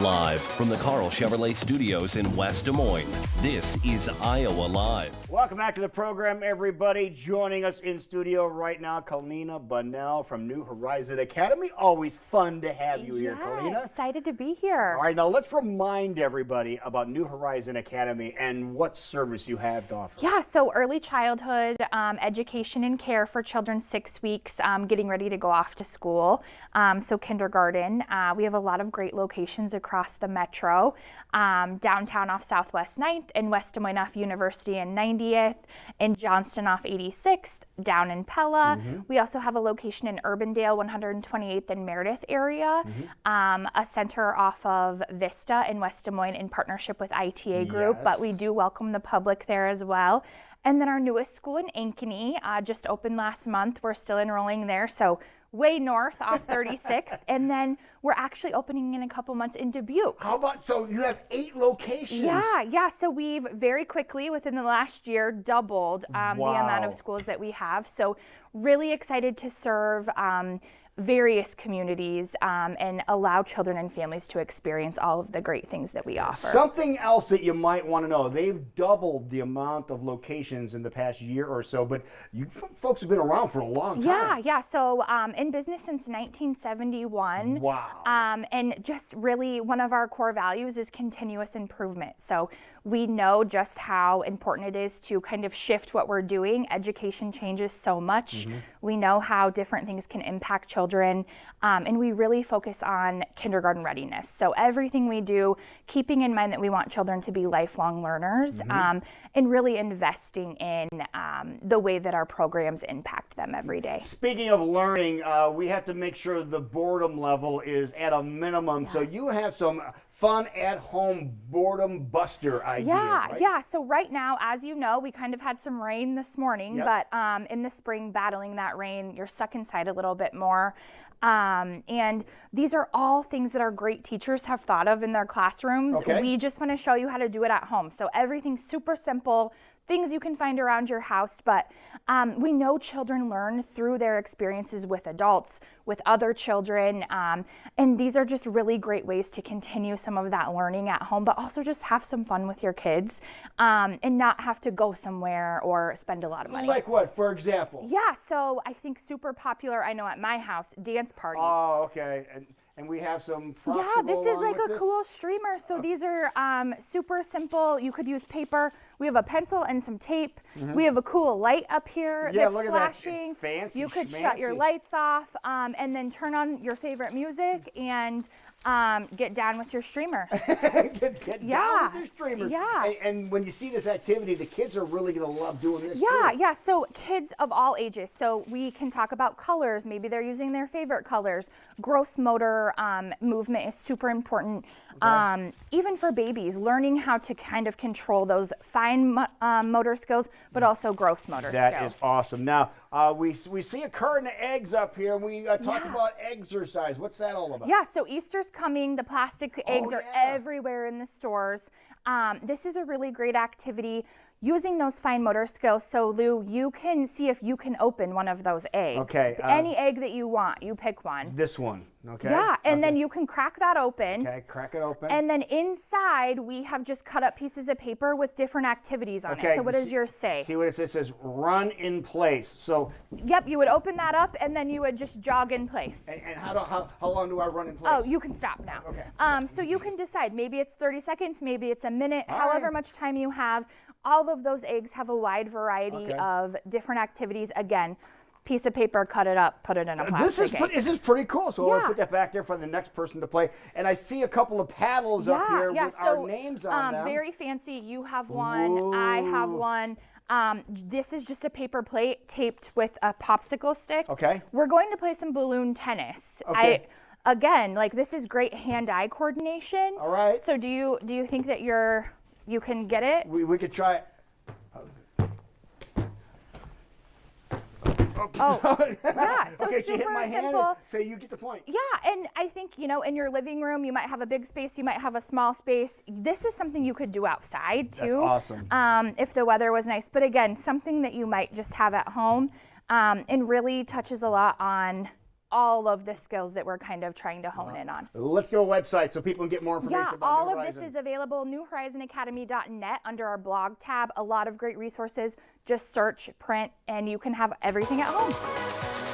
Live from the Carl Chevrolet Studios in West Des Moines, this is Iowa Live. Welcome back to the program, everybody. Joining us in studio right now, Kelena Bonnell from New Horizon Academy. Always fun to have you here, Kelena. Excited to be here. All right, now let's remind everybody about New Horizon Academy and what service you have to offer. Yeah, so early childhood education and care for children 6 weeks, getting ready to go off to school. So kindergarten. We have a lot of great locations across the metro, downtown off Southwest 9th, in West Des Moines off University and 90th, in Johnston off 86th, down in Pella. We also have a location in Urbandale, 128th and Meredith area, a center off of Vista in West Des Moines in partnership with ITA Group, but we do welcome the public there as well. And then our newest school in Ankeny just opened last month. We're still enrolling there, so way north off 36th, and then we're actually opening in a couple months in Dubuque. How about, so you have 8 locations? Yeah, so we've very quickly, within the last year, doubled the amount of schools that we have. So really excited to serve various communities and allow children and families to experience all of the great things that we offer. Something else that you might want to know, they've doubled the amount of locations in the past year or so, but you folks have been around for a long time. Yeah, so in business since 1971. Wow. And just really one of our core values is continuous improvement. So we know just how important it is to kind of shift what we're doing. Education changes so much. We know how different things can impact children, and we really focus on kindergarten readiness. So everything we do, keeping in mind that we want children to be lifelong learners, and really investing in the way that our programs impact them every day. Speaking of learning, we have to make sure the boredom level is at a minimum. Yes. So you have some fun at-home boredom buster ideas, right? Yeah. So right now, as you know, we kind of had some rain this morning, but in the spring, battling that rain, you're stuck inside a little bit more. And these are all things that our great teachers have thought of in their classrooms. Okay. We just want to show you how to do it at home. So everything's super simple, things you can find around your house, but we know children learn through their experiences with adults, with other children, and these are just really great ways to continue some of that learning at home, but also just have some fun with your kids and not have to go somewhere or spend a lot of money. Like what, for example? Yeah, so I think super popular, I know at my house, dance parties. Oh, okay. And we have some props. Yeah, this is like a cool streamer. So these are super simple. You could use paper. We have a pencil and some tape. We have a cool light up here that's look at flashing. That. Fancy, you could schmancy. shut your lights off and then turn on your favorite music and get down with your streamers. get down with your streamers. Yeah. And when you see this activity, the kids are really going to love doing this Yeah, so kids of all ages. So we can talk about colors. Maybe they're using their favorite colors. Gross motor movement is super important. Okay. Even for babies, learning how to kind of control those fine motor skills, but also gross motor skills. That is awesome. Now, we see a carton of eggs up here. We talked about exercise. What's that all about? Yeah, so Easter's coming. The plastic eggs are everywhere in the stores. This is a really great activity using those fine motor skills. So Lou, you can see if you can open one of those eggs. Okay. Any egg that you want, you pick one. This one. Okay. Yeah, and then you can crack that open. Okay, crack it open. And then inside, we have just cut up pieces of paper with different activies on it. So what does yours say? See what it says? It says run in place. So. Yep, you would open that up and then you would just jog in place. And how long do I run in place? Oh, you can stop now. Okay. So you can decide. Maybe it's 30 seconds, maybe it's a minute, however much time you have. All of those eggs have a wide variety of different activities. Again, piece of paper, cut it up, put it in a plastic egg. This is pretty cool. So I'll put that back there for the next person to play. And I see a couple of paddles up here with our names on them. Very fancy. You have one. Ooh. I have one. This is just a paper plate taped with a popsicle stick. Okay. We're going to play some balloon tennis. Okay. Again, like this is great hand-eye coordination. All right. So do you think that you can get it? We could try it. Oh, yeah, so okay, super she hit my simple. Hand, so you get the point. Yeah, and I think, in your living room, you might have a big space, you might have a small space. This is something you could do outside, too. That's awesome. If the weather was nice. But again, something that you might just have at home and really touches a lot on all of the skills that we're kind of trying to hone in on. Let's go website so people can get more information Yeah, about all New of Horizon. this is available newhorizonacademy.net under our blog tab. A lot of great resources. Just search, print, and you can have everything at home.